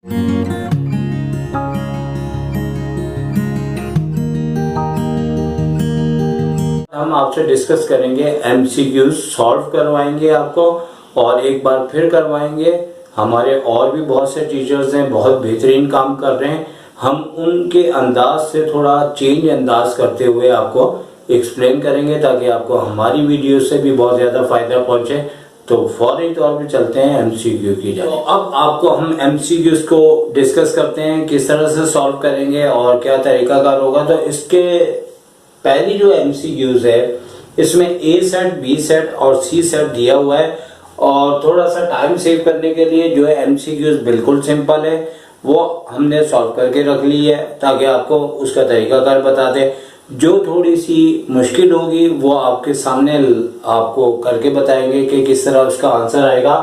हम आपसे डिस्कस करेंगे, एमसीक्यूज सॉल्व करवाएंगे आपको और एक बार फिर करवाएंगे। हमारे और भी बहुत से टीचर्स हैं, बहुत बेहतरीन काम कर रहे हैं। हम उनके अंदाज से थोड़ा चेंज अंदाज करते हुए आपको एक्सप्लेन करेंगे ताकि आपको हमारी वीडियो से भी बहुत ज़्यादा फायदा पहुंचे। तो फौरी तौर पे चलते हैं एमसीक्यू की जाए। तो अब आपको हम एमसीक्यूज को डिस्कस करते हैं, किस तरह से सॉल्व करेंगे और क्या तरीकाकार होगा। तो इसके पहली जो एमसीक्यूज है, इसमें ए सेट, बी सेट और सी सेट दिया हुआ है और थोड़ा सा टाइम सेव करने के लिए जो है एमसीक्यूज बिल्कुल सिंपल है, वो हमने सॉल्व करके रख ली है ताकि आपको उसका तरीकाकार बता दे। जो थोड़ी सी मुश्किल होगी वो आपके सामने आपको करके बताएंगे कि किस तरह उसका आंसर आएगा।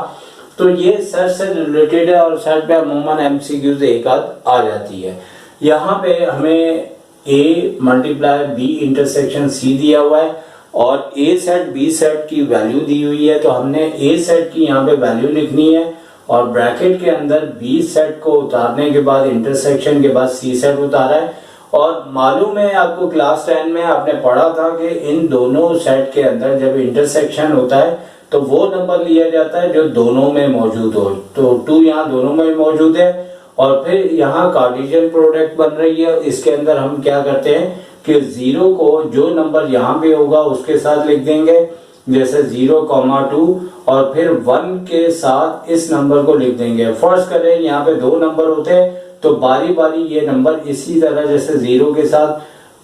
तो ये सेट से रिलेटेड है और सेट पे अमूमन एमसीक्यूज एक आध आ जाती है। यहाँ पे हमें A multiply B intersection C दिया हुआ है और ए सेट बी सेट की वैल्यू दी हुई है, तो हमने ए सेट की यहाँ पे वैल्यू लिखनी है और ब्रैकेट के अंदर बी सेट को उतारने के बाद इंटरसेक्शन के बाद सी सेट उतारा है। और मालूम है आपको, क्लास 10 में आपने पढ़ा था कि इन दोनों सेट के अंदर जब इंटरसेक्शन होता है तो वो नंबर लिया जाता है जो दोनों में मौजूद हो। तो 2 यहाँ दोनों में मौजूद है और फिर यहाँ कार्टेशियन प्रोडक्ट बन रही है। इसके अंदर हम क्या करते हैं कि 0 को जो नंबर यहाँ पे होगा उसके साथ लिख देंगे, जैसे 0,2 और फिर 1 के साथ इस नंबर को लिख देंगे। फर्ज करें यहाँ पे 2 नंबर होते हैं तो बारी बारी ये नंबर इसी तरह, जैसे 0 के साथ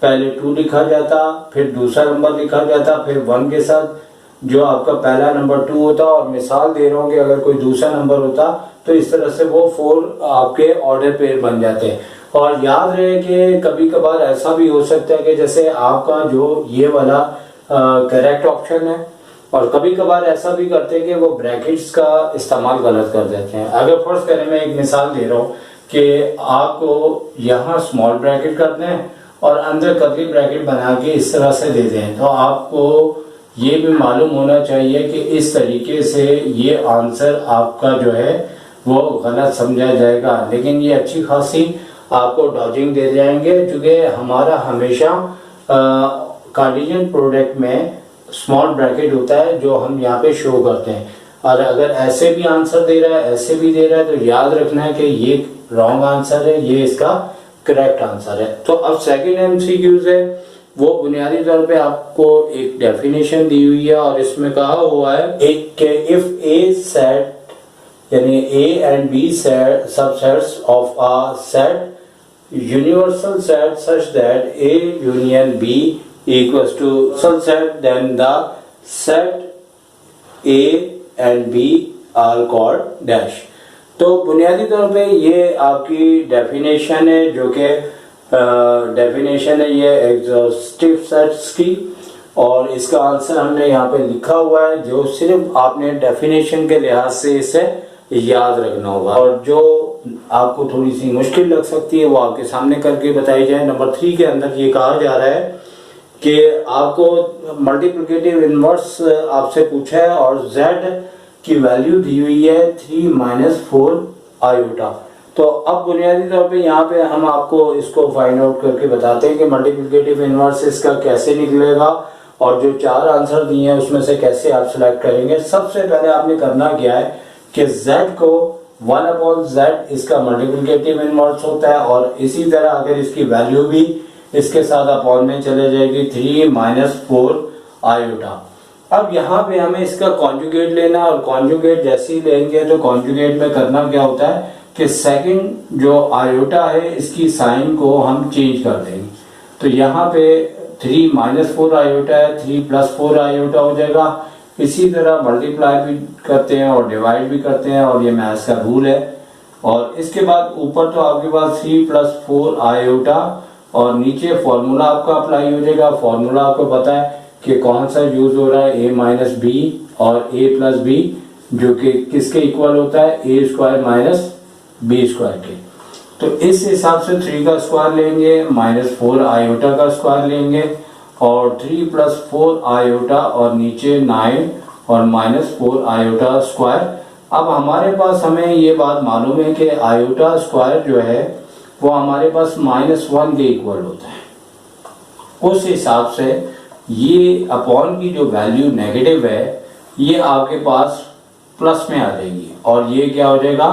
पहले 2 लिखा जाता, फिर दूसरा नंबर लिखा जाता, फिर 1 के साथ जो आपका पहला नंबर 2 होता। और मिसाल दे रहा हूँ कि अगर कोई दूसरा नंबर होता तो इस तरह से वो 4 आपके ऑर्डर पेयर बन जाते हैं। और याद रहे कि कभी कभार ऐसा भी हो सकता है कि जैसे आपका जो ये वाला करेक्ट ऑप्शन है, और कभी कभार ऐसा भी करते हैं कि वो ब्रैकेट्स का इस्तेमाल गलत कर देते हैं। अगर फर्स्ट करें, मैं एक मिसाल दे रहा हूँ कि आपको यहाँ स्मॉल ब्रैकेट कर दें और अंदर कर्ली ब्रैकेट बना के इस तरह से दे दें, तो आपको ये भी मालूम होना चाहिए कि इस तरीके से ये आंसर आपका जो है वो गलत समझा जाएगा। लेकिन ये अच्छी खासी आपको डॉजिंग दे जाएंगे, क्योंकि हमारा हमेशा कार्टेशियन प्रोडक्ट में स्मॉल ब्रैकेट होता है जो हम यहाँ पे शो करते हैं। और अगर ऐसे भी आंसर दे रहा है, ऐसे भी दे रहा है, तो याद रखना है कि ये रॉन्ग आंसर है, ये इसका करेक्ट आंसर है। तो अब सेकंड एमसीक्यूज है, वो बुनियादी तौर पे आपको एक डेफिनेशन दी हुई है और इसमें कहा हुआ है एक इफ ए सेट यानी A and B set subsets of a set universal set such that A union B equals to subset, then the set A and B are called dash. तो बुनियादी तौर पे ये आपकी डेफिनेशन है, जो कि डेफिनेशन है ये एग्जॉस्टिव सेट्स की, और इसका आंसर हमने यहाँ पे लिखा हुआ है, जो सिर्फ आपने डेफिनेशन के लिहाज से इसे याद रखना होगा। और जो आपको थोड़ी सी मुश्किल लग सकती है वो आपके सामने करके बताई जाए। नंबर 3 के अंदर ये कहा जा रहा है कि आपको मल्टीप्लिकेटिव इनवर्स आपसे पूछा है और z की वैल्यू दी हुई है 3 - 4 आयोटा। तो अब बुनियादी तौर पे यहाँ पे हम आपको इसको फाइंड आउट करके बताते हैं कि मल्टीप्लिकेटिव इनवर्स इसका कैसे निकलेगा और जो 4 आंसर दिए हैं उसमें से कैसे आप सिलेक्ट करेंगे। सबसे पहले आपने करना क्या है कि z को 1/z इसका मल्टीप्लिकेटिव इनवर्स होता है, और इसी तरह अगर इसकी वैल्यू भी इसके साथ अपॉन में चले जाएगी 3 - 4 आयोटा। अब यहाँ पे हमें इसका कॉन्जुगेट लेना, और कॉन्जुगेट जैसे ही लेंगे तो कॉन्जुगेट में करना क्या होता है कि सेकंड जो आयोटा है इसकी साइन को हम चेंज कर देंगे। तो यहाँ पे 3 - 4 आयोटा है, 3 + 4 आयोटा हो जाएगा। इसी तरह मल्टीप्लाई भी करते हैं और डिवाइड भी करते हैं, और ये मैथ्स का रूल है। और इसके बाद ऊपर तो आपके पास 3 + 4 आयोटा और नीचे फॉर्मूला आपका अप्लाई हो जाएगा। फॉर्मूला आपको पता है कि कौन सा यूज हो रहा है, a - b और a + b, जो कि किसके इक्वल होता है, a² - b² के। तो इस हिसाब से 3 का स्क्वायर लेंगे, -4 आयोटा का स्क्वायर लेंगे, और 3 + 4 आयोटा और नीचे 9 और -4 आयोटा स्क्वायर अब हमारे पास हमें ये बात मालूम है कि आयोटा स्क्वायर जो है वो हमारे पास -1 के इक्वल होता है। उस हिसाब से ये अपॉन की जो वैल्यू नेगेटिव है ये आपके पास प्लस में आ जाएगी, और ये क्या हो जाएगा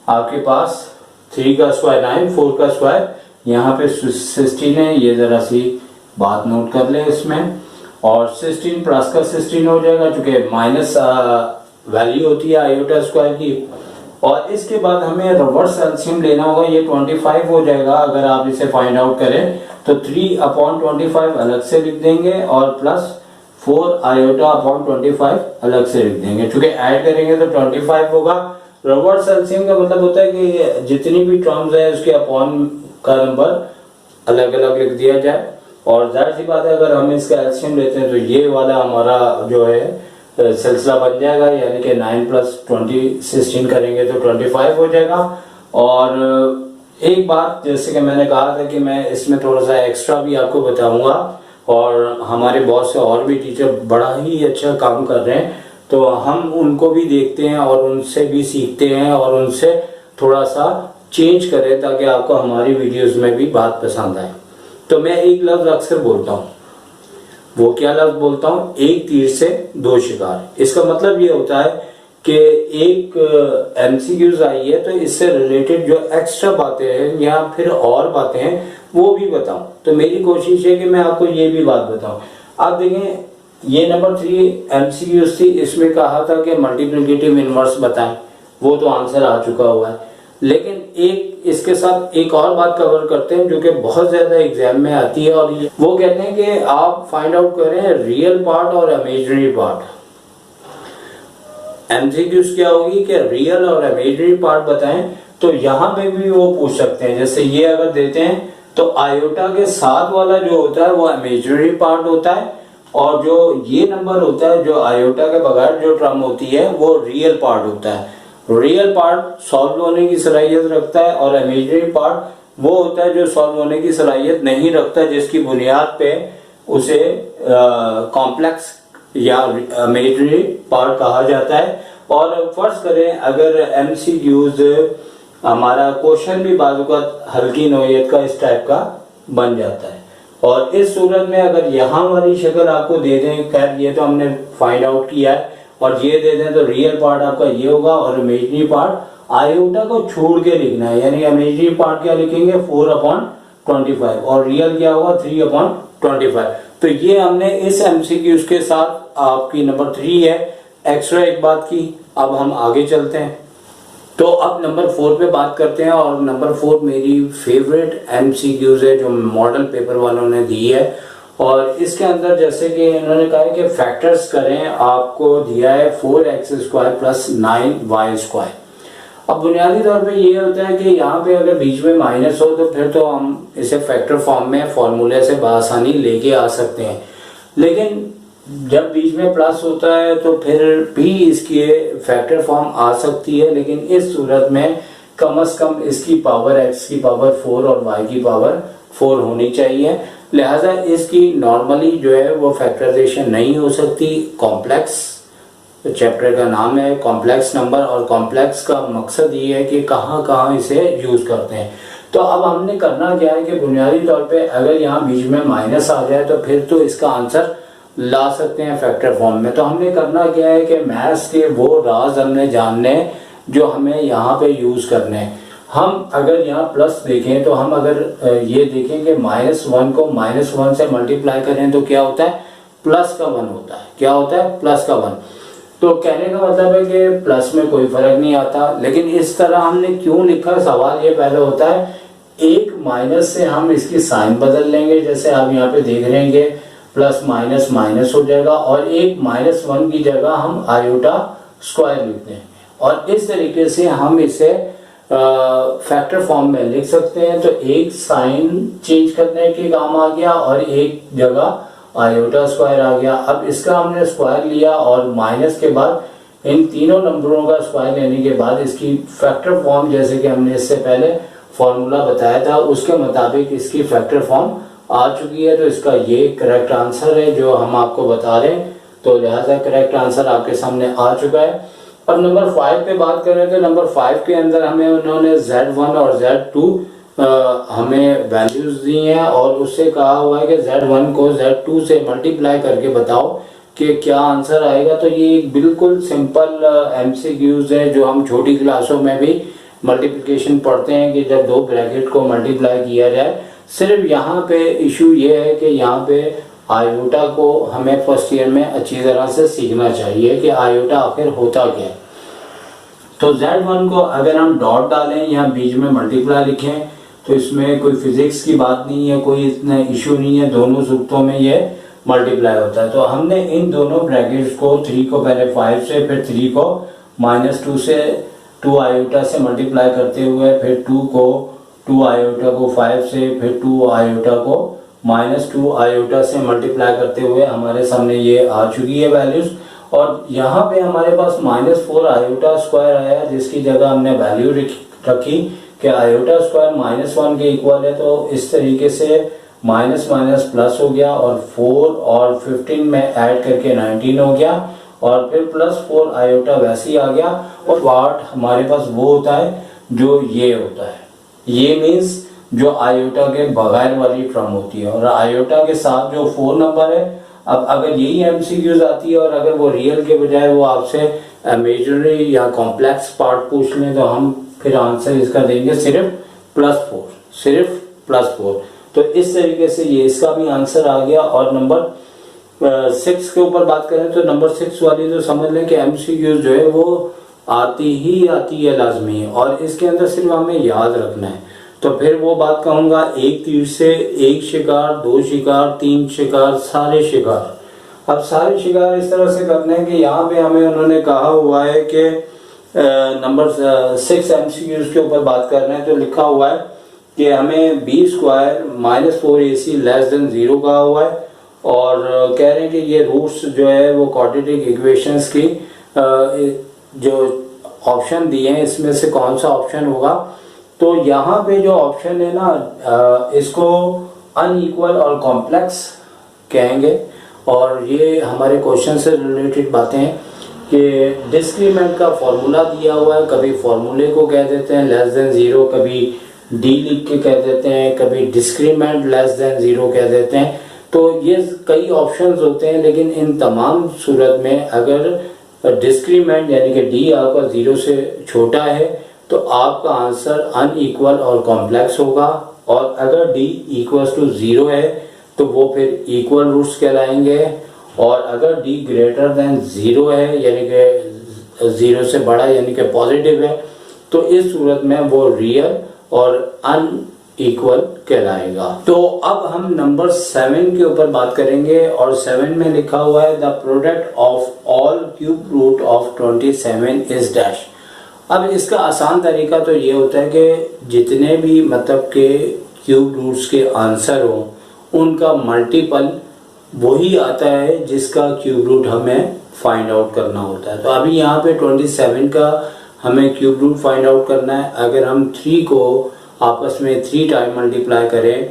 आपके पास 3 का स्क्वायर 9, 4 का स्क्वायर यहाँ पे 16 है, ये जरा सी बात नोट कर ले इसमें, और 16 प्लस का 16 हो जाएगा चूंकि माइनस वैल्यू होती है आयोटा स्क्वायर की। और इसके बाद हमें रिवर्स एलसीएम लेना होगा, ये 25 हो जाएगा अगर आप इसे फाइंड आउट करें तो 3/25 अलग से लिख देंगे और प्लस 4 आयोटा अपॉन 25 अलग से लिख देंगे, क्योंकि ऐड करेंगे तो 25 होगा। रिवर्स एलसीएम का मतलब होता है कि जितनी भी टर्म्स है उसके अपॉन का नंबर अलग अलग लिख दिया जाए, और जाहिर सी बात है अगर हम इसका एलसीएम लेते हैं तो ये वाला हमारा जो है सिलसिला बन जाएगा, यानी कि 9 + 20 16 करेंगे तो 25 हो जाएगा। और एक बात जैसे कि मैंने कहा था कि मैं इसमें थोड़ा सा एक्स्ट्रा भी आपको बताऊंगा, और हमारे बहुत से और भी टीचर बड़ा ही अच्छा काम कर रहे हैं तो हम उनको भी देखते हैं और उनसे भी सीखते हैं और उनसे थोड़ा सा चेंज करें ताकि आपको हमारी वीडियोस में भी बात पसंद आए। तो मैं एक लफ्ज अक्सर बोलता हूँ, वो क्या लफ्ज बोलता हूँ, एक तीर से 2 शिकार। इसका मतलब ये होता है कि एक एमसीक्यूज आई है तो इससे रिलेटेड जो एक्स्ट्रा बातें हैं या फिर और बातें हैं वो भी बताऊं। तो मेरी कोशिश है कि मैं आपको ये भी बात बताऊं। आप देखें ये नंबर 3 एमसीक्यूज थी, इसमें कहा था कि मल्टीप्लिकेटिव इनवर्स बताएं, वो तो आंसर आ चुका हुआ है। लेकिन एक इसके साथ एक और बात कवर करते हैं जो कि बहुत ज्यादा एग्जाम में आती है, और वो कहते हैं कि आप फाइंड आउट करें रियल पार्ट और इमेजिनरी पार्ट। एमसीक्यूज क्या होगी कि रियल और इमेजिनरी पार्ट बताएं, तो यहाँ पे भी वो पूछ सकते हैं। जैसे ये अगर देते हैं तो आयोटा के साथ वाला जो होता है वो इमेजिनरी पार्ट होता है, और जो ये नंबर होता है जो आयोटा के बगैर जो टर्म होती है वो रियल पार्ट होता है। रियल पार्ट सॉल्व होने की सलाहियत रखता है, और इमेजिनरी पार्ट वो होता है जो सॉल्व होने की सलाहियत नहीं रखता, जिसकी बुनियाद पे उसे कॉम्प्लेक्स या इमेजिनरी पार्ट कहा जाता है। और फर्ज करें अगर एमसीक्यूज हमारा क्वेश्चन भी बाजू का हल्की नौयत का इस टाइप का बन जाता है, और इस सूरत में अगर यहाँ वाली शक्ल आपको दे दें, खैर ये तो हमने फाइंड आउट किया है, और ये दे दें तो रियल पार्ट आपका ये होगा और इमेजिनरी पार्ट आयोटा को छोड़ के लिखना है, यानी इमेजिनरी पार्ट क्या लिखेंगे 4/25 और रियल क्या होगा 3/25। तो ये हमने इस एमसीक्यूज के साथ आपकी नंबर 3 है एक्स्ट्रा एक बात की। अब हम आगे चलते हैं, तो अब नंबर 4 पे बात करते हैं, और नंबर 4 मेरी फेवरेट एमसीक्यूज है जो मॉडल पेपर वालों ने दी है। और इसके अंदर जैसे कि इन्होंने कहा है कि फैक्टर्स करें, आपको दिया है 4x² + 9y²। अब बुनियादी तौर पे ये होता है कि यहाँ पे अगर बीच में माइनस हो तो फिर तो हम इसे फैक्टर फॉर्म में फॉर्मूले से बआसानी लेके आ सकते हैं, लेकिन जब बीच में प्लस होता है तो फिर भी इसकी फैक्टर फॉर्म आ सकती है, लेकिन इस सूरत में कम से कम इसकी पावर x की पावर 4 और y की पावर 4 होनी चाहिए। लिहाजा इसकी नॉर्मली जो है वो फैक्टराइजेशन नहीं हो सकती। कॉम्प्लेक्स चैप्टर का नाम है कॉम्प्लेक्स नंबर, और कॉम्प्लेक्स का मकसद ये है कि कहाँ कहाँ इसे यूज करते हैं। तो अब हमने करना क्या है कि बुनियादी तौर पे अगर यहाँ बीच में माइनस आ जाए तो फिर तो इसका आंसर ला सकते हैं फैक्टर फॉर्म में। तो हमने करना क्या है कि मैथ्स के वो राज हमने जानने जो हमें यहाँ पे यूज करने हैं। हम अगर यहाँ प्लस देखें तो हम अगर ये देखें कि -1 को -1 से मल्टीप्लाई करें तो क्या होता है +1 होता है। क्या होता है +1। तो कहने का मतलब है कि प्लस में कोई फर्क नहीं आता, लेकिन इस तरह हमने क्यों लिखा, सवाल ये पहले होता है एक माइनस से हम इसकी साइन बदल लेंगे, जैसे आप यहाँ पे देख रहे हैं प्लस माइनस माइनस हो जाएगा, और एक -1 की जगह हम आयोटा स्क्वायर लिख देंगे, और इस तरीके से हम इसे फैक्टर फॉर्म में लिख सकते हैं। तो एक साइन चेंज करने के काम आ गया और एक जगह आयोटा स्क्वायर आ गया। अब इसका हमने स्क्वायर लिया और माइनस के बाद इन तीनों नंबरों का स्क्वायर लेने के बाद इसकी फैक्टर फॉर्म, जैसे कि हमने इससे पहले फॉर्मूला बताया था उसके मुताबिक इसकी फैक्टर फॉर्म आ चुकी है। तो इसका ये करेक्ट आंसर है जो हम आपको बता रहे हैं, तो लिहाजा करेक्ट आंसर आपके सामने आ चुका है। अब नंबर 5 पे बात करें तो नंबर 5 के अंदर हमें उन्होंने Z1 और Z2 हमें वैल्यूज दी हैं और उससे कहा हुआ है कि Z1 को Z2 से मल्टीप्लाई करके बताओ कि क्या आंसर आएगा। तो ये बिल्कुल सिंपल MCQs है जो हम छोटी क्लासों में भी मल्टीप्लिकेशन पढ़ते हैं कि जब दो ब्रैकेट को मल्टीप्लाई किया जाए। सिर्फ यहाँ पे इशू ये है कि यहाँ पे आयोटा को हमें फर्स्ट ईयर में अच्छी तरह से सीखना चाहिए कि आयोटा आखिर होता क्या है। तो Z1 को अगर हम डॉट डालें या बीच में मल्टीप्लाई लिखें तो इसमें कोई फिजिक्स की बात नहीं है, कोई इतना इशू नहीं है, दोनों सूत्रों में ये मल्टीप्लाई होता है। तो हमने इन दोनों ब्रैकेट्स को 3 को पहले 5 से फिर 3 को -2 से 2 आयोटा से मल्टीप्लाई करते हुए फिर 2 को 2 आयोटा को 5 से फिर 2 आयोटा को -2 आयोटा से मल्टीप्लाई करते हुए हमारे सामने ये आ चुकी है वैल्यूज। और यहाँ पे हमारे पास -4 आयोटा स्क्वायर आया जिसकी जगह हमने वैल्यू रखी कि आयोटा स्क्वायर -1 के इक्वल है। तो इस तरीके से माइनस माइनस प्लस हो गया और 4 और 15 में ऐड करके 19 हो गया और फिर +4 आयोटा वैसे ही आ गया। और पार्ट हमारे पास वो होता है जो ये होता है, ये मीन्स जो आयोटा के बगैर वाली टर्म होती है और आयोटा के साथ जो 4 नंबर है। अब अगर यही MCQs आती है और अगर वो रियल के बजाय वो आपसे इमेजिनरी या कॉम्प्लेक्स पार्ट पूछ लें तो हम फिर आंसर इसका देंगे सिर्फ +4, सिर्फ +4। तो इस तरीके से ये इसका भी आंसर आ गया। और नंबर 6 के ऊपर बात करें तो नंबर 6 वाली तो समझ लें कि MCQs जो है वो आती है लाजमी है और इसके अंदर सिर्फ हमें याद रखना है। तो फिर वो बात कहूँगा, एक तीर से एक शिकार, 2 शिकार, 3 शिकार, सारे शिकार। अब सारे शिकार इस तरह से करने हैं कि यहाँ पे हमें उन्होंने कहा हुआ है कि नंबर 6 MCQs के ऊपर बात कर रहे हैं तो लिखा हुआ है कि हमें B² -4AC <0 कहा हुआ है और कह रहे हैं कि ये रूट्स जो है वो क्वाड्रेटिक इक्वेशंस की जो ऑप्शन दिए हैं इसमें से कौन सा ऑप्शन होगा। तो यहाँ पे जो ऑप्शन है ना इसको अनइक्वल और कॉम्प्लेक्स कहेंगे और ये हमारे क्वेश्चन से रिलेटेड बातें हैं कि डिस्क्रीमेंट का फॉर्मूला दिया हुआ है, कभी फॉर्मूले को कह देते हैं <0, कभी डी लिख के कह देते हैं, कभी डिस्क्रीमेंट <0 कह देते हैं। तो ये कई ऑप्शंस होते हैं लेकिन इन तमाम सूरत में अगर डिस्क्रीमेंट यानी कि डी आपका 0 से छोटा है तो आपका आंसर अनइक्वल और कॉम्प्लेक्स होगा और अगर डी = 0 है तो वो फिर इक्वल रूट्स कहलाएंगे और अगर डी > 0 है यानी कि 0 से बड़ा यानी कि पॉजिटिव है तो इस सूरत में वो रियल और अनइक्वल कहलाएगा। तो अब हम नंबर 7 के ऊपर बात करेंगे और 7 में लिखा हुआ है the product of all cube root of 27 is dash. अब इसका आसान तरीका तो ये होता है कि जितने भी मतलब के क्यूब रूट्स के आंसर हो उनका मल्टीपल वही आता है जिसका क्यूब रूट हमें फाइंड आउट करना होता है। तो अभी यहाँ पे 27 का हमें क्यूब रूट फाइंड आउट करना है। अगर हम 3 को आपस में 3 टाइम मल्टीप्लाई करें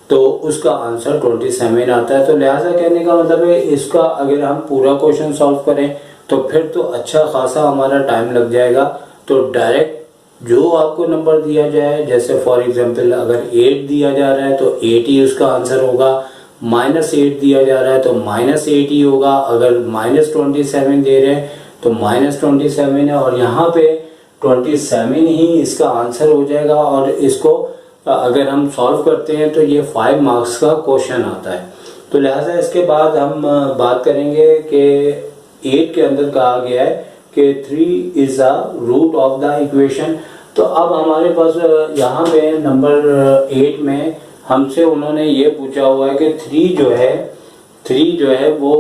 तो उसका आंसर 27 आता है। तो लिहाजा कहने का मतलब है इसका अगर हम पूरा क्वेश्चन सॉल्व करें तो फिर तो अच्छा खासा हमारा टाइम लग जाएगा। तो डायरेक्ट जो आपको नंबर दिया जाए, जैसे फॉर एग्जांपल अगर 8 दिया जा रहा है तो 8 ही उसका आंसर होगा, -8 दिया जा रहा है तो -8 ही होगा, अगर -27 दे रहे हैं तो -27 है और यहाँ पे 27 ही इसका आंसर हो जाएगा। और इसको अगर हम सॉल्व करते हैं तो ये 5 मार्क्स का क्वेश्चन आता है। तो लिहाजा इसके बाद हम बात करेंगे कि 8 के अंदर कहा गया है कि 3 is a root of the equation. तो अब हमारे पास यहाँ पे नंबर 8 में हमसे उन्होंने ये पूछा हुआ है कि 3 जो है वो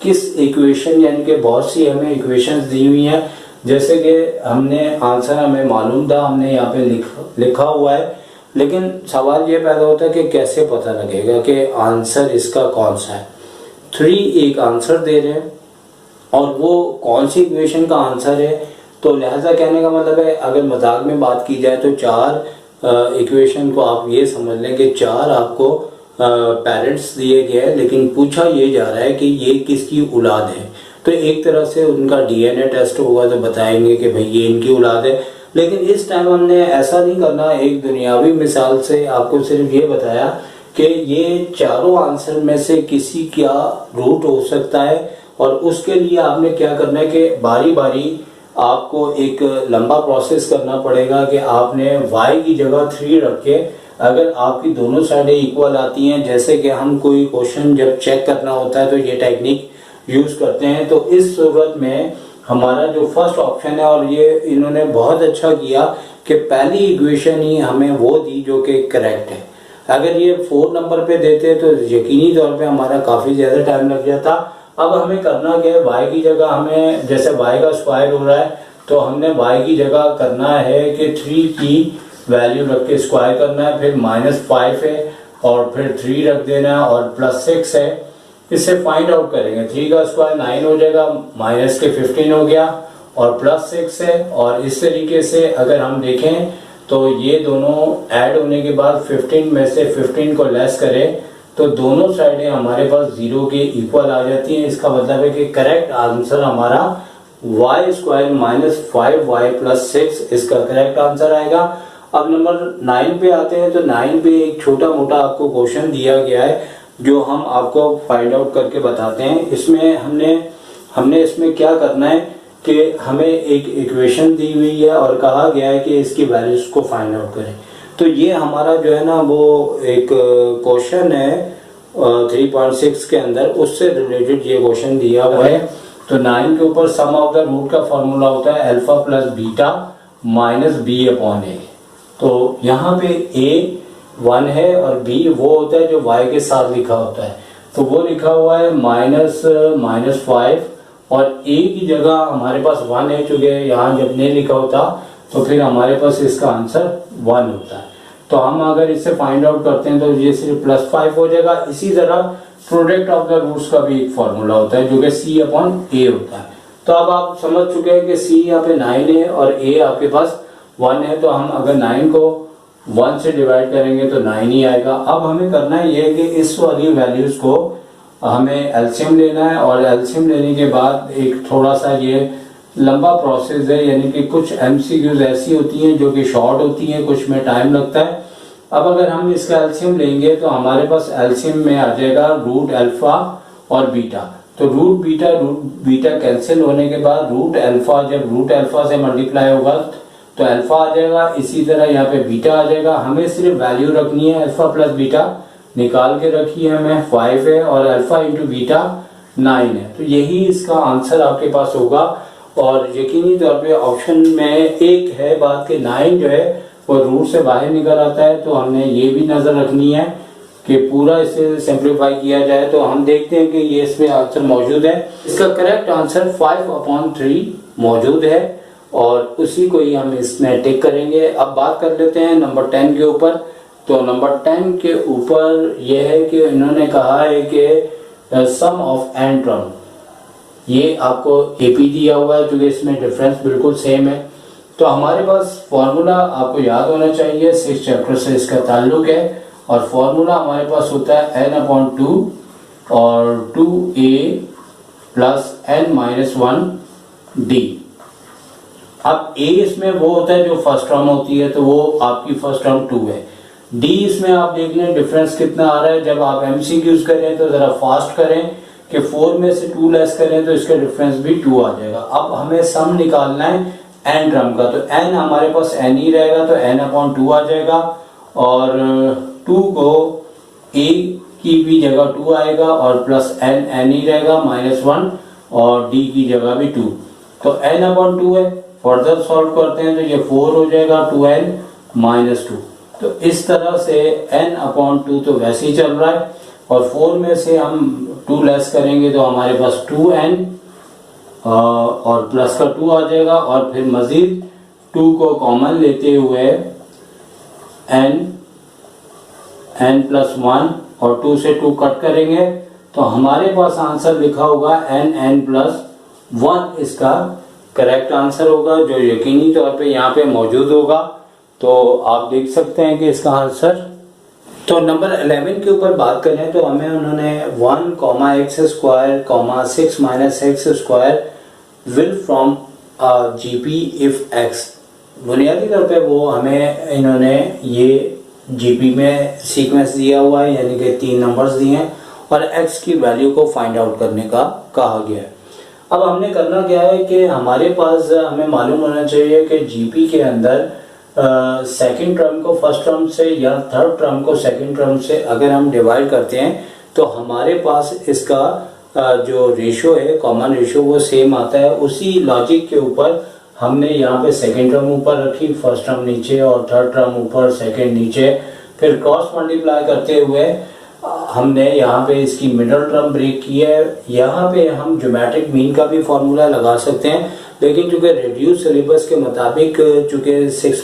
किस इक्वेशन, यानी कि बहुत सी हमें इक्वेशंस दी हुई हैं जैसे कि हमने आंसर हमें मालूम था, हमने यहाँ पे लिखा हुआ है, लेकिन सवाल ये पैदा होता है कि कैसे पता लगेगा कि आंसर इसका कौन सा है। 3 एक आंसर दे रहे हैं और वो कौन सी इक्वेशन का आंसर है। तो लिहाजा कहने का मतलब है अगर मजाक में बात की जाए तो 4 इक्वेशन को आप ये समझ लें कि 4 आपको पेरेंट्स दिए गए हैं, लेकिन पूछा ये जा रहा है कि ये किसकी औलाद है। तो एक तरह से उनका डीएनए टेस्ट होगा तो बताएंगे कि भाई ये इनकी औलाद है। लेकिन इस टाइम हमने ऐसा नहीं करना, एक दुनियावी मिसाल से आपको सिर्फ ये बताया कि ये चारों आंसर में से किसी का रूट हो सकता है, और उसके लिए आपने क्या करना है कि बारी बारी आपको एक लंबा प्रोसेस करना पड़ेगा कि आपने y की जगह 3 रख के, अगर आपकी दोनों साइडें इक्वल आती हैं, जैसे कि हम कोई क्वेश्चन जब चेक करना होता है तो ये टेक्निक यूज करते हैं, तो इस सूरत में हमारा जो फर्स्ट ऑप्शन है, और ये इन्होंने बहुत अच्छा किया कि पहली इक्वेशन ही हमें वो दी जो कि करेक्ट है। अगर ये 4 नंबर पे देते तो यकीनी तौर पे हमारा काफी ज्यादा टाइम लग जाता। अब हमें करना क्या है, y की जगह हमें, जैसे y का स्क्वायर हो रहा है तो हमने y की जगह करना है कि 3 की वैल्यू रख के स्क्वायर करना है, फिर -5 है और फिर 3 रख देना है और +6 है। इससे फाइंड आउट करेंगे, 3 का स्क्वायर 9 हो जाएगा, माइनस के 15 हो गया और +6 है। और इस तरीके से अगर हम देखें तो ये दोनों ऐड होने के बाद 15 में से 15 को लेस करें तो दोनों साइडें हमारे पास 0 के इक्वल आ जाती हैं। इसका मतलब है कि करेक्ट आंसर हमारा y स्क्वायर -5y + 6 इसका करेक्ट आंसर आएगा। अब नंबर 9 पे आते हैं, तो 9 पे एक छोटा मोटा आपको क्वेश्चन दिया गया है जो हम आपको फाइंड आउट करके बताते हैं। इसमें हमने इसमें क्या करना है कि हमें एक इक्वेशन दी हुई है और कहा गया है कि इसकी वैल्यूज को फाइंड आउट करें। तो ये हमारा जो है ना वो एक क्वेश्चन है 3.6 के अंदर, उससे रिलेटेड ये क्वेश्चन दिया हुआ है। तो 9 के ऊपर सम ऑफ द रूट का फॉर्मूला होता है alpha plus beta minus b/a। तो यहाँ पे a 1 है और b वो होता है जो y के साथ लिखा होता है, तो वो लिखा हुआ है -5 और a की जगह हमारे पास 1 है, चूंकि यहाँ जब नहीं लिखा होता तो फिर हमारे पास इसका आंसर 1 होता है। तो हम अगर इससे फाइंड आउट करते हैं तो ये सिर्फ +5 हो जाएगा। इसी तरह प्रोडक्ट ऑफ द रूट्स का भी एक फॉर्मूला होता है जो कि c/a होता है। तो अब आप समझ चुके हैं कि c यहाँ पे 9 है और a आपके पास 1 है, तो हम अगर 9 को 1 से डिवाइड करेंगे तो 9 ही आएगा। अब हमें करना ये है कि इस वाली वैल्यूज को हमें एलसीएम लेना है, और एलसीएम लेने के बाद एक थोड़ा सा ये लंबा प्रोसेस है, यानी कि कुछ एमसीक्यूज ऐसी होती हैं जो कि शॉर्ट होती हैं, कुछ में टाइम लगता है। अब अगर हम इसका एलसीएम लेंगे तो हमारे पास एलसीएम में आ जाएगा रूट अल्फा और बीटा। तो रूट बीटा कैंसिल होने के बाद रूट अल्फा, जब रूट अल्फा से मल्टीप्लाई होगा तो अल्फा आ जाएगा, इसी तरह यहाँ पे बीटा आ जाएगा। हमें सिर्फ वैल्यू रखनी है, अल्फा प्लस बीटा निकाल के रखी है हमें 5 है और अल्फा इंटू बीटा 9 है। तो यही इसका आंसर आपके पास होगा। और यकीनी तौर पे ऑप्शन में एक है बात कि 9 जो है वो रूट से बाहर निकल आता है, तो हमने ये भी नजर रखनी है कि पूरा इसे सिंप्लीफाई किया जाए। तो हम देखते हैं कि ये इसमें आंसर मौजूद है। इसका करेक्ट आंसर 5/3 मौजूद है और उसी को ही हम इसमें टिक करेंगे। अब बात कर लेते हैं नंबर 10 के ऊपर। तो नंबर 10 के ऊपर यह है कि इन्होंने कहा है कि सम ऑफ n टर्म, ये आपको एपी दिया हुआ है क्योंकि इसमें डिफरेंस बिल्कुल सेम है। तो हमारे पास फॉर्मूला आपको याद होना चाहिए, 6 चैप्टर से इसका ताल्लुक है, और फॉर्मूला हमारे पास होता है n/2 और 2a प्लस n-1d। अब a इसमें वो होता है जो फर्स्ट टर्म होती है, तो वो आपकी फर्स्ट टर्म 2 है। d इसमें आप देख लें डिफरेंस कितना आ रहा है। जब आप एमसीक्यूज करें तो जरा फास्ट करें कि 4 में से 2 लेस करें तो इसका डिफरेंस भी 2 आ जाएगा। अब हमें सम निकालना है n टर्म का, तो n हमारे पास n ही रहेगा, तो n/2 आ जाएगा और 2 को a की भी जगह 2 आएगा और प्लस n ही रहेगा -1 और d की जगह भी 2, तो n/2 है। फर्दर सॉल्व करते हैं तो ये 4 हो जाएगा 2n-2। तो इस तरह से n/2 तो वैसे ही चल रहा है और 4 में से हम 2 लेस करेंगे तो हमारे पास 2n और प्लस का 2 आ जाएगा और फिर मजीद 2 को कॉमन लेते हुए n+1 और 2 से 2 कट करेंगे तो हमारे पास आंसर लिखा होगा n+1 इसका करेक्ट आंसर होगा, जो यकीनी तौर पे यहाँ पे मौजूद होगा। तो आप देख सकते हैं कि इसका आंसर तो नंबर 11 के ऊपर बात करें तो हमें उन्होंने 1 x square 6 minus x square will from GP if x, बुनियादी तौर पे वो हमें इन्होंने ये जीपी में सीक्वेंस दिया हुआ है, यानी कि 3 नंबर्स दिए हैं और x की वैल्यू को फाइंड आउट करने का कहा गया है। अब हमने करना क्या है कि हमारे पास हमें मालूम होना चाहिए कि जीपी के अंदर सेकंड टर्म को फर्स्ट टर्म से या थर्ड टर्म को सेकंड टर्म से अगर हम डिवाइड करते हैं तो हमारे पास इसका जो रेशो है, कॉमन रेशो, वो सेम आता है। उसी लॉजिक के ऊपर हमने यहाँ पे सेकंड टर्म ऊपर रखी, फर्स्ट टर्म नीचे और थर्ड टर्म ऊपर, सेकंड नीचे, फिर क्रॉस मल्टीप्लाई करते हुए हमने यहाँ पे इसकी मिडिल टर्म ब्रेक की है। यहाँ पे हम ज्योमेट्रिक मीन का भी फॉर्मूला लगा सकते हैं, लेकिन चूंकि रिड्यूस सिलेबस के मुताबिक चूंकि 6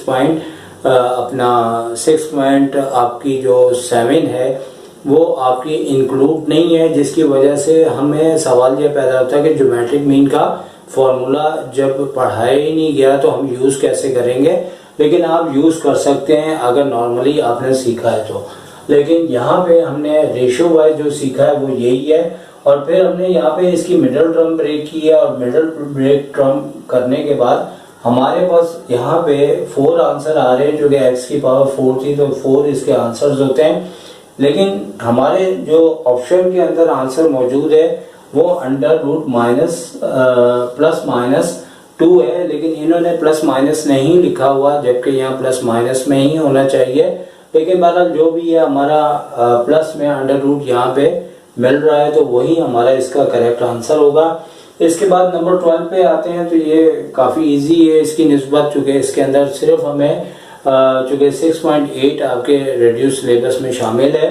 पॉइंट आपकी जो 7 है वो आपकी इंक्लूड नहीं है, जिसकी वजह से हमें सवाल यह पैदा होता है कि ज्योमेट्रिक मीन का फॉर्मूला जब पढ़ाया ही नहीं गया तो हम यूज़ कैसे करेंगे। लेकिन आप यूज़ कर सकते हैं अगर नॉर्मली आपने सीखा है तो। लेकिन यहाँ पे हमने रेशो वाइज जो सीखा है वो यही है। और फिर हमने यहाँ पे इसकी मिडिल टर्म ब्रेक की है और मिडिल ब्रेक टर्म करने के बाद हमारे पास यहाँ पे 4 आंसर आ रहे हैं, जो कि x की पावर 4 थी तो 4 इसके आंसर्स होते हैं। लेकिन हमारे जो ऑप्शन के अंदर आंसर मौजूद है वो अंडर रूट प्लस माइनस 2 है, लेकिन इन्होंने प्लस माइनस नहीं लिखा हुआ, जबकि यहाँ प्लस माइनस में ही होना चाहिए। लेकिन बहरहाल जो भी है हमारा प्लस में अंडर रूट यहाँ पे मिल रहा है तो वही हमारा इसका करेक्ट आंसर होगा। इसके बाद नंबर 12 पे आते हैं तो ये काफ़ी इजी है इसकी निस्बत, चूँकि इसके अंदर सिर्फ हमें चूँकि 6.8 आपके रिड्यूस सिलेबस में शामिल है।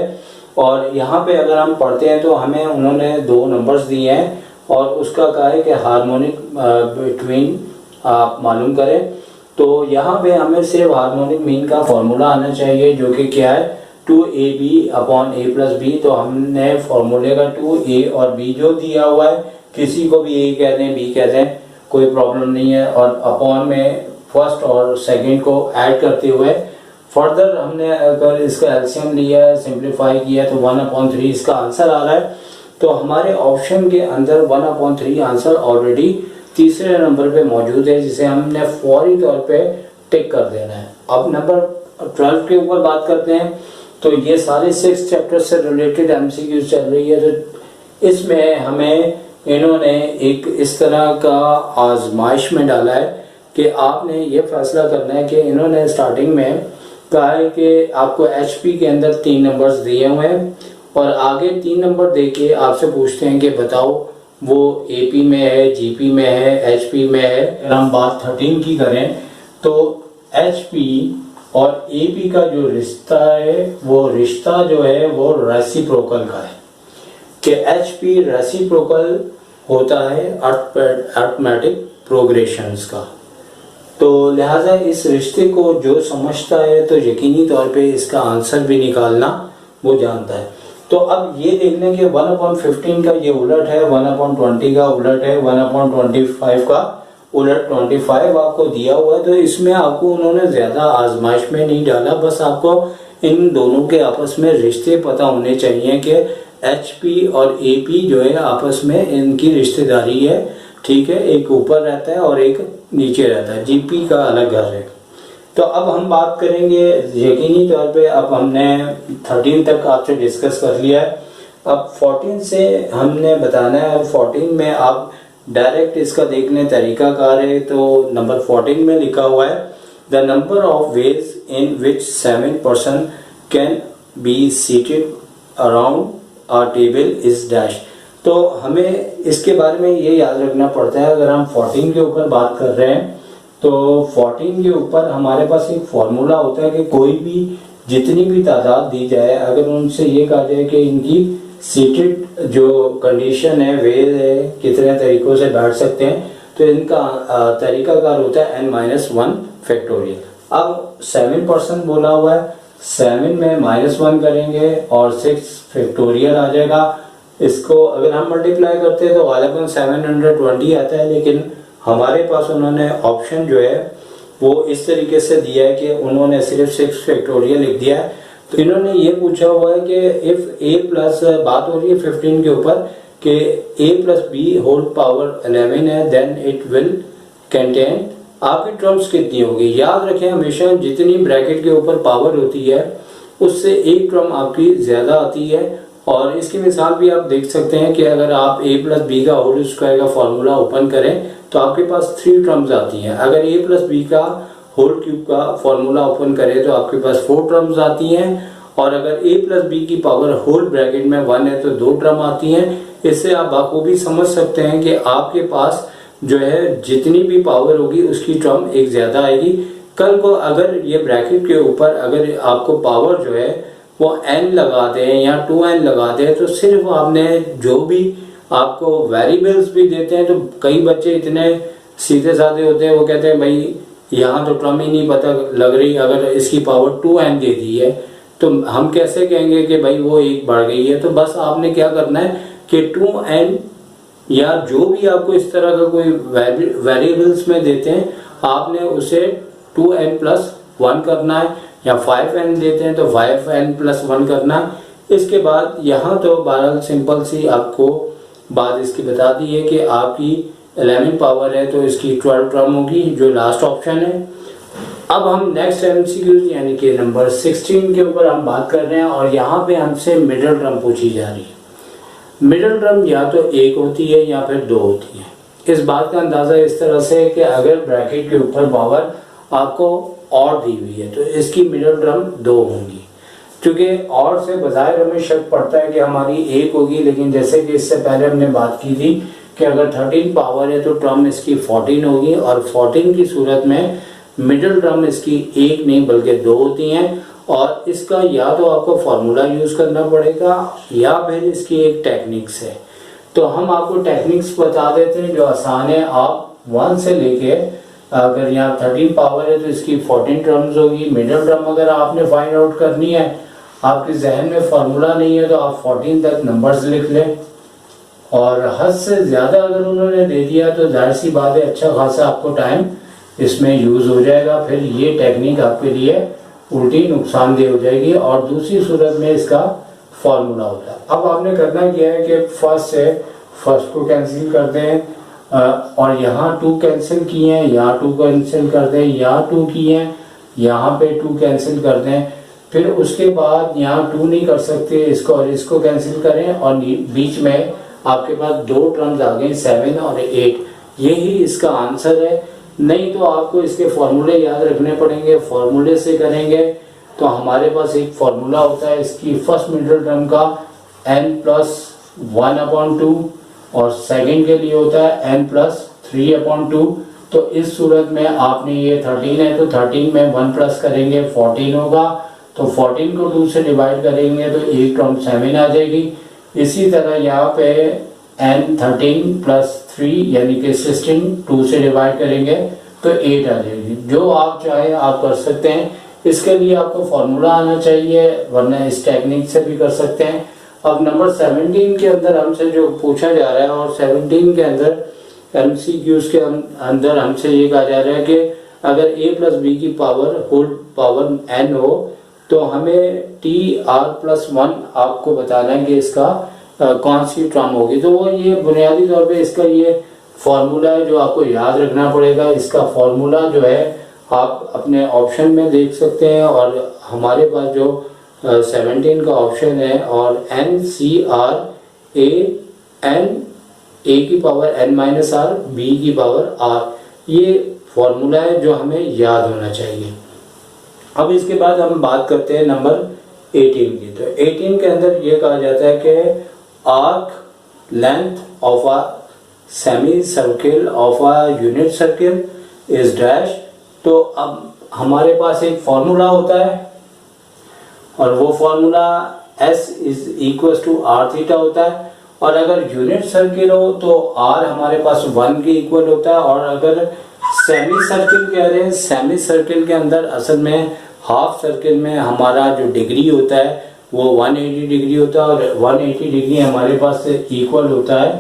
और यहाँ पे अगर हम पढ़ते हैं तो हमें उन्होंने 2 नंबर्स दिए हैं और उसका कहा है कि हार्मोनिक बिटवीन आप मालूम करें। तो यहाँ पे हमें सिर्फ हार्मोनिक मीन का फॉर्मूला आना चाहिए, जो कि क्या है 2ab upon a plus B. तो हमने फॉर्मूले का 2a और b जो दिया हुआ है, किसी को भी a कह दें b कह दें, कोई प्रॉब्लम नहीं है। और अपॉन में फर्स्ट और सेकंड को ऐड करते हुए फर्दर हमने अगर इसका एलसीएम लिया है, सिंप्लीफाई किया तो 1/3 इसका आंसर आ रहा है। तो हमारे ऑप्शन के अंदर 1/3 आंसर ऑलरेडी तीसरे नंबर पे मौजूद है, जिसे हमने फौरी तौर पे टिक कर देना है। अब नंबर 12 के ऊपर बात करते हैं। तो ये सारे 6 चैप्टर से रिलेटेड एमसीक्यूज चल रही है। तो इसमें हमें इन्होंने एक इस तरह का आजमाइश में डाला है कि आपने ये फैसला करना है कि इन्होंने स्टार्टिंग में कहा है कि आपको एचपी के अंदर 3 नंबर्स दिए हुए हैं और आगे 3 नंबर देके आपसे पूछते हैं कि बताओ वो एपी में है, जीपी में है, एचपी में है। अगर हम बात 13 की करें तो एचपी और एपी का जो रिश्ता है वो रिश्ता जो है वो रेसिप्रोकल का है कि एचपी रेसिप्रोकल होता है अरिथमेटिक प्रोग्रेशंस का। तो लिहाजा इस रिश्ते को जो समझता है तो यकीनी तौर पे इसका आंसर भी निकालना वो जानता है। तो अब ये देख लें कि 1/15 का ये उलट है, 1/20 का उलट है, 1/25 का उलट 25 आपको दिया हुआ है। तो इसमें आपको उन्होंने ज़्यादा आजमाइश में नहीं डाला, बस आपको इन दोनों के आपस में रिश्ते पता होने चाहिए कि एचपी और एपी जो है आपस में इनकी रिश्तेदारी है, ठीक है। एक ऊपर रहता है और एक नीचे रहता है, जीपी का अलग घर है। तो अब हम बात करेंगे यकीनी तौर पे, अब हमने 13 तक आपसे डिस्कस कर लिया है। अब 14 से हमने बताना है। 14 में आप डायरेक्ट इसका देखने तरीकाकार है। तो नंबर 14 में लिखा हुआ है the number of ways in which 7 person can be seated around a table is dash. तो हमें इसके बारे में ये याद रखना पड़ता है। अगर हम 14 के ऊपर बात कर रहे हैं तो 14 के ऊपर हमारे पास एक फॉर्मूला होता है कि कोई भी जितनी भी तादाद दी जाए, अगर उनसे ये कहा जाए कि इनकी सीटेड जो कंडीशन है, वेज है, कितने तरीकों से बैठ सकते हैं, तो इनका तरीकाकार होता है n-1 फैक्टोरियल। अब 7 पर्सन बोला हुआ है, 7 में -1 करेंगे और 6 फैक्टोरियल आ जाएगा। इसको अगर हम मल्टीप्लाई करते हैं तो गालिबन 720 आता है, लेकिन हमारे पास उन्होंने ऑप्शन जो है वो इस तरीके से दिया है कि उन्होंने सिर्फ 6 फैक्टोरियल लिख दिया है। तो इन्होंने ये पूछा हुआ है कि इफ ए प्लस, बात हो रही है 15 के ऊपर, कि a plus B whole power 11 है, देन इट विल कंटेन, आपकी टर्म्स कितनी होगी। याद रखें हमेशा जितनी ब्रैकेट के ऊपर पावर होती है उससे एक टर्म आपकी ज्यादा आती है। और इसकी मिसाल भी आप देख सकते हैं कि अगर आप a प्लस बी का होल स्क्वायर का फॉर्मूला ओपन करें तो आपके पास 3 टर्म्स आती हैं। अगर a प्लस बी का होल क्यूब का फॉर्मूला ओपन करें तो आपके पास 4 टर्म्स आती हैं। और अगर a प्लस बी की पावर होल ब्रैकेट में 1 है तो 2 टर्म आती हैं। इससे आप बखूबी समझ सकते हैं कि आपके पास जो है जितनी भी पावर होगी उसकी टर्म एक ज्यादा आएगी। कल को अगर ये ब्रैकेट के ऊपर अगर आपको पावर जो है वो n लगा दें या 2n लगा दें तो सिर्फ आपने जो भी आपको वेरिएबल्स भी देते हैं, तो कई बच्चे इतने सीधे साधे होते हैं, वो कहते हैं भाई यहाँ तो टर्म ही नहीं पता लग रही, अगर इसकी पावर 2n दे दी है तो हम कैसे कहेंगे कि भाई वो एक बढ़ गई है। तो बस आपने क्या करना है कि 2n या जो भी आपको इस तरह का कोई वेरिएबल्स में देते हैं आपने उसे 2n प्लस 1 करना है, या 5n देते हैं तो 5n प्लस 1 करना है। इसके बाद यहाँ तो बहरहाल सिंपल सी आपको बात इसकी बता दी है कि आपकी 11 पावर है तो इसकी 12 टर्म होगी, जो लास्ट ऑप्शन है। अब हम नेक्स्ट एमसीक्यूज यानी कि नंबर 16 के ऊपर हम बात कर रहे हैं और यहाँ पे हमसे मिडिल टर्म पूछी जा रही है। मिडिल टर्म या तो 1 होती है या फिर 2 होती है। इस बात का अंदाजा इस तरह से कि अगर ब्रैकेट के ऊपर पावर आपको और दी हुई है तो इसकी मिडिल टर्म 2 होंगी। क्योंकि और से बजाय हमें शक पड़ता है कि हमारी 1 होगी, लेकिन जैसे कि इससे पहले हमने बात की थी कि अगर 13 पावर है तो टर्म इसकी 14 होगी, और 14 की सूरत में मिडिल टर्म इसकी 1 नहीं बल्कि 2 होती हैं। और इसका या तो आपको फॉर्मूला यूज करना पड़ेगा या फिर इसकी एक टेक्निक्स है। तो हम आपको टेक्निक्स बता देते हैं जो आसान है। आप 1 से लेके अगर यहाँ 13 पावर है तो इसकी 14 टर्म्स होगी। मिडिल टर्म अगर आपने फाइंड आउट करनी है, आपके जहन में फार्मूला नहीं है तो आप 14 तक नंबर्स लिख लें, और हद से ज़्यादा अगर उन्होंने दे दिया तो जाहिर सी बात है अच्छा खासा आपको टाइम इसमें यूज़ हो जाएगा। फिर ये टेक्निक आपके लिए उल्टी नुकसानदेह हो जाएगी, और दूसरी सूरत में इसका फार्मूला होता है। अब आपने करना क्या है कि फर्स्ट से फर्स्ट को कैंसिल कर दें, और यहाँ 2 कैंसिल किए हैं, यहाँ 2 कैंसिल कर दें, यहाँ 2 किए हैं, यहाँ पे 2 कैंसिल कर दें। फिर उसके बाद यहाँ 2 नहीं कर सकते, इसको और इसको कैंसिल करें, और बीच में आपके पास 2 टर्म्स आ गए 7 और 8। यही इसका आंसर है। नहीं तो आपको इसके फॉर्मूले याद रखने पड़ेंगे। फॉर्मूले से करेंगे तो हमारे पास एक फॉर्मूला होता है इसकी फर्स्ट मिडिल टर्म का n+1/2, और सेकंड के लिए होता है n+3/2। तो इस सूरत में आपने ये 13 है तो 13 में 1 प्लस करेंगे 14 होगा, तो 14 को 2 से डिवाइड करेंगे तो एक टर्म 7 आ जाएगी। इसी तरह यहाँ पे n13+3 यानी कि 16 2 से डिवाइड करेंगे तो 8 आ जाएगी। जो आप चाहे आप कर सकते हैं। इसके लिए आपको फॉर्मूला आना चाहिए, वरना इस टेक्निक से भी कर सकते हैं। अब नंबर 17 के अंदर हमसे जो पूछा जा रहा है, और 17 के अंदर एमसीक्यूज के अंदर हमसे ये कहा जा रहा है कि अगर a प्लस बी की पावर होल पावर n हो तो हमें tr+1 आपको बताना है कि इसका कौन सी टर्म होगी। तो वो ये बुनियादी तौर पे इसका ये फॉर्मूला है जो आपको याद रखना पड़ेगा। इसका फॉर्मूला जो है आप अपने ऑप्शन में देख सकते हैं, और हमारे पास जो 17 का ऑप्शन है, और NCR A की पावर n-r b की पावर r, ये फॉर्मूला है जो हमें याद होना चाहिए। अब इसके बाद हम बात करते हैं नंबर 18 की। तो 18 के अंदर ये कहा जाता है कि arc length of a semi circle of a unit circle is dash. तो अब हमारे पास एक फॉर्मूला होता है, और वो फॉर्मूला S = r θ होता है। और अगर यूनिट सर्किल हो तो r हमारे पास 1 के इक्वल होता है। और अगर सेमी सर्किल कह रहे हैं, सेमी सर्किल के अंदर असल में हाफ सर्किल में हमारा जो डिग्री होता है वो 180 डिग्री होता है, और 180 डिग्री हमारे पास इक्वल होता है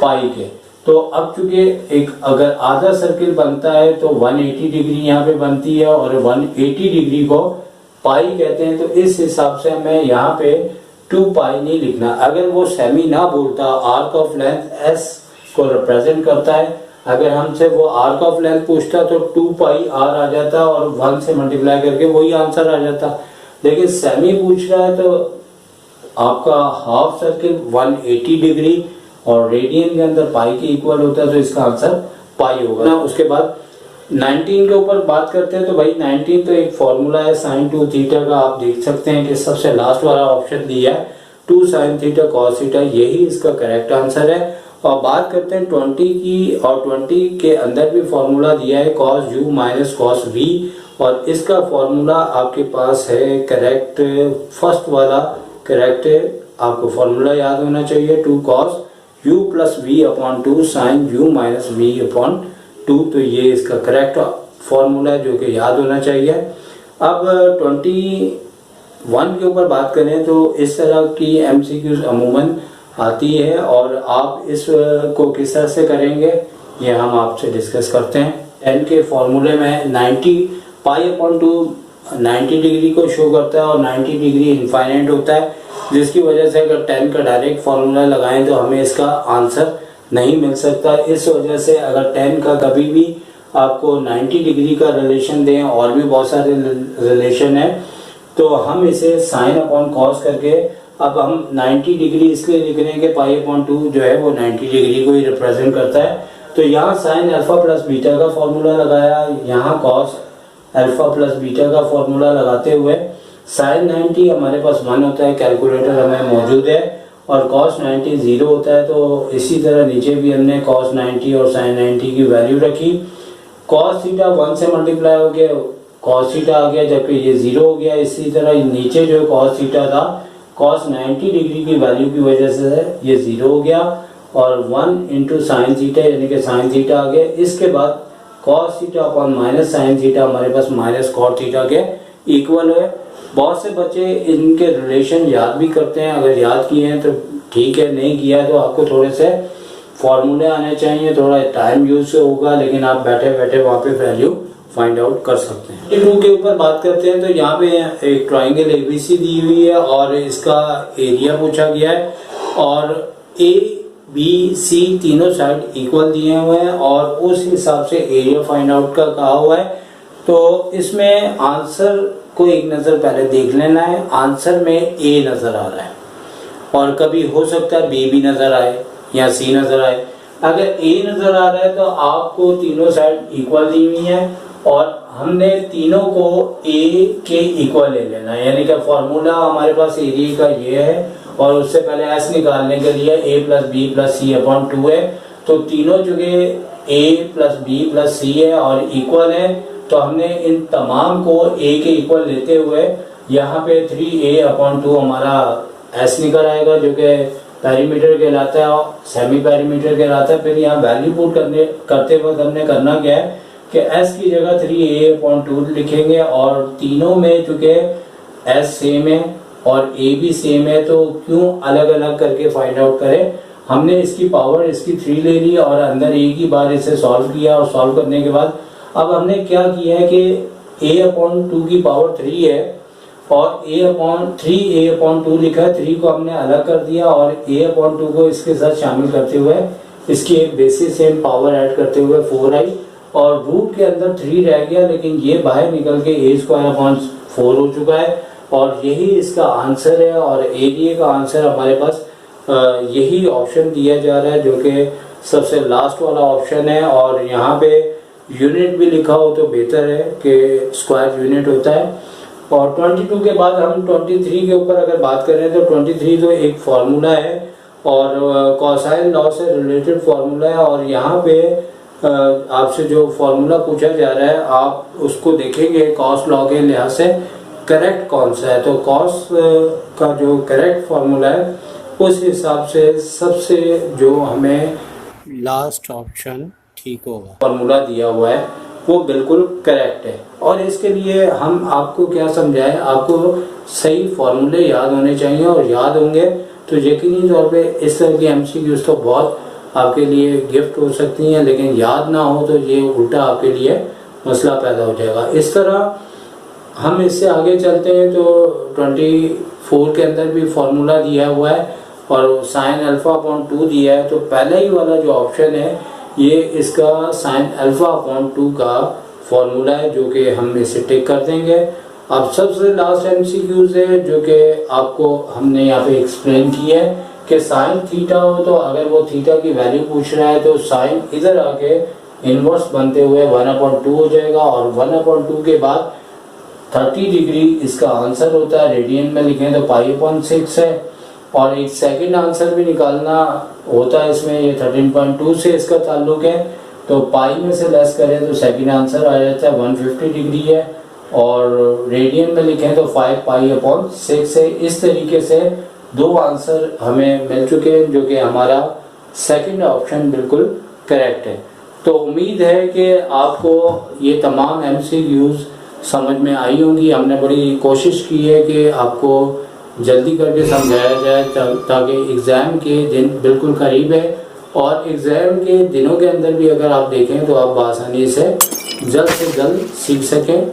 पाई के। तो अब चूंकि एक अगर आधा सर्किल बनता है तो 180 डिग्री यहाँ पे बनती है, और 180 डिग्री को पाई कहते हैं, तो इस हिसाब से हमें यहाँ पे 2 पाई नहीं लिखना। अगर वो सेमी ना बोलता, आर्क ऑफ लेंथ एस को रिप्रेजेंट करता है, अगर हमसे वो आर्क ऑफ लेंथ पूछता तो 2 पाई आर आ जाता और 1 से मल्टीप्लाई करके वही आंसर आ जाता। लेकिन सेमी पूछ रहा है तो आपका हाफ सर्किल 180 डिग्री और रेडियन के अंदर पाई के इक्वल होता है, तो इसका आंसर पाई होगा ना। उसके बाद 19 के ऊपर बात करते हैं, तो भाई 19 तो एक फॉर्मूला है sin 2 थीटा का। आप देख सकते हैं कि सबसे लास्ट वाला ऑप्शन दिया है 2 sin थीटा cos थीटा, यही इसका करेक्ट आंसर है। और बात करते हैं 20 की, और 20 के अंदर भी फॉर्मूला दिया है cos u minus cos v, और इसका फॉर्मूला आपके पास है करेक्ट, फर्स्ट वाला करेक्ट है। आपको फॉर्मूला याद होना चाहिए 2 cos u plus v upon 2 sin u minus v upon 2, तो ये इसका करेक्ट फॉर्मूला है जो कि याद होना चाहिए। अब 21 के ऊपर बात करें तो इस तरह की MCQs अमूमन आती है, और आप इसको किस तरह से करेंगे ये हम आपसे डिस्कस करते हैं। 10 के फॉर्मूले में 90 पाई अपॉन 2 90 डिग्री को शो करता है और 90 डिग्री इनफाइनाइट होता है, जिसकी वजह से अगर 10 का डायरेक्ट फॉर्मूला लगाएं तो हमें इसका आंसर नहीं मिल सकता। इस वजह से अगर 10 का कभी भी आपको 90 डिग्री का रिलेशन दें, और भी बहुत सारे रिलेशन है, तो हम इसे साइन अपॉन कॉस करके, अब हम 90 डिग्री इसलिए लिख रहे हैं कि पाई अपॉन 2 जो है वो 90 डिग्री को ही रिप्रेजेंट करता है। तो यहाँ साइन अल्फा प्लस बीटा का फॉर्मूला लगाया, यहाँ कॉस अल्फा प्लस बीटा का फॉर्मूला लगाते हुए साइन 90 हमारे पास 1 होता है, कैलकुलेटर हमें मौजूद है, और cos 90 0 होता है। तो इसी तरह नीचे भी हमने cos 90 और sin 90 की वैल्यू रखी। cos थीटा 1 से मल्टीप्लाई हो गया, cos थीटा आ गया, जबकि ये 0 हो गया। इसी तरह नीचे जो cos थीटा था cos 90 डिग्री की वैल्यू की वजह से ये 0 हो गया, और 1 इंटू साइन थीटा यानी कि साइन थीटा आ गया। इसके बाद cos theta upon minus sine theta हमारे पास माइनस cot थीटा के इक्वल है। बहुत से बच्चे इनके रिलेशन याद भी करते हैं, अगर याद किए हैं तो ठीक है, नहीं किया तो आपको थोड़े से फॉर्मूले आने चाहिए, थोड़ा टाइम यूज होगा, लेकिन आप बैठे बैठे वहाँ पे वैल्यू फाइंड आउट कर सकते हैं। 2 के ऊपर बात करते हैं, तो यहाँ पे एक ट्राइंगल ABC दी हुई है और इसका एरिया पूछा गया है, और ABC तीनों साइड इक्वल दिए हुए हैं, और उस हिसाब से एरिया फाइंड आउट का कहा हुआ है। तो इसमें आंसर को एक नज़र पहले देख लेना है। आंसर में A नज़र आ रहा है, और कभी हो सकता है B भी नज़र आए या C नज़र आए। अगर A नज़र आ रहा है तो आपको तीनों साइड इक्वल दी हुई है, और हमने तीनों को A के इक्वल ले लेना है, यानी कि फॉर्मूला हमारे पास एरिया का ये है, और उससे पहले S निकालने के लिए A plus B plus C upon 2 है। तो तीनों जगह A plus B plus C है और इक्वल है, तो हमने इन तमाम को A के इक्वल लेते हुए यहाँ पे 3A अपॉन 2 हमारा S निकल आएगा, जो कि पेरीमीटर कहलाता है और सेमी पेरीमीटर कहलाता है। फिर यहाँ वैल्यू पुट करते वक्त हमने करना क्या है कि S की जगह 3A अपॉन 2 लिखेंगे, और तीनों में चूँकि S सेम है और A भी सेम है, तो क्यों अलग अलग करके फाइंड आउट करें। हमने इसकी पावर इसकी 3 ले ली और अंदर एक ही बार इसे सॉल्व किया, और सॉल्व करने के बाद अब हमने क्या किया है कि A अपॉन 2 की पावर 3 है, और A अपॉन 3A अपॉन 2 लिखा है, 3 को हमने अलग कर दिया और A अपॉन 2 को इसके साथ शामिल करते हुए इसकी एक बेसिस सेम पावर ऐड करते हुए 4 आई, और रूट के अंदर 3 रह गया, लेकिन ये बाहर निकल के A स्क्वायर अपॉन 4 हो चुका है, और यही इसका आंसर है। और एरिया का आंसर हमारे पास यही ऑप्शन दिया जा रहा है, जो कि सबसे लास्ट वाला ऑप्शन है, और यहाँ पे यूनिट भी लिखा हो तो बेहतर है कि स्क्वायर यूनिट होता है। और 22 के बाद हम 23 के ऊपर अगर बात करें तो 23 तो एक फार्मूला है, और कोसाइन लॉ से रिलेटेड फार्मूला है, और यहाँ पे आपसे जो फार्मूला पूछा जा रहा है आप उसको देखेंगे कॉस लॉ के लिहाज से करेक्ट कौन सा है। तो कॉस का जो करेक्ट फार्मूला है उस हिसाब से सबसे जो हमें लास्ट ऑप्शन ठीक होगा, फार्मूला दिया हुआ है वो बिल्कुल करेक्ट है। और इसके लिए हम आपको क्या समझाएं, आपको सही फार्मूले याद होने चाहिए, और याद होंगे तो यकीनी तौर पे इस तरह की MCQs तो बहुत आपके लिए गिफ्ट हो सकती हैं, लेकिन याद ना हो तो ये उल्टा आपके लिए मसला पैदा हो जाएगा। इस तरह हम इससे आगे चलते हैं तो 24 के अंदर भी फार्मूला दिया हुआ है और साइन अल्फा अपॉन 2 दिया है। तो पहला ही वाला जो ऑप्शन है ये इसका साइन अल्फा अपॉन 2 का फार्मूला है, जो कि हम इसे टिक कर देंगे। अब सबसे लास्ट एमसीक्यूज है जो कि आपको हमने यहाँ पे एक्सप्लेन किया है कि साइन थीटा हो तो अगर वो थीटा की वैल्यू पूछ रहा है तो साइन इधर आके इनवर्स बनते हुए 1/2 हो जाएगा और 1/2 के बाद 30 डिग्री इसका आंसर होता है। रेडियन में लिखें तो π/6 है और एक सेकंड आंसर भी निकालना होता है इसमें, ये 13.2 से इसका ताल्लुक है। तो पाई में से लेस करें तो सेकंड आंसर आ जाता है 150 डिग्री है और रेडियन में लिखें तो 5π/6 है। इस तरीके से दो आंसर हमें मिल चुके हैं जो कि हमारा सेकंड ऑप्शन बिल्कुल करेक्ट है। तो उम्मीद है कि आपको ये तमाम एमसीक्यूज समझ में आई होंगी। हमने बड़ी कोशिश की है कि आपको जल्दी करके समझाया जाए ताकि एग्ज़ाम के दिन बिल्कुल करीब है और एग्ज़ाम के दिनों के अंदर भी अगर आप देखें तो आप आसानी से जल्द सीख सकें।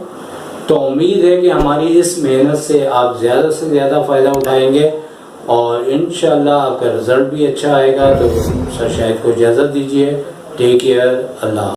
तो उम्मीद है कि हमारी इस मेहनत से आप ज़्यादा से ज़्यादा फ़ायदा उठाएंगे और इंशाल्लाह आपका रिज़ल्ट भी अच्छा आएगा। तो सर शाहिद को इजाज़त दीजिए। Take care. अल्लाह।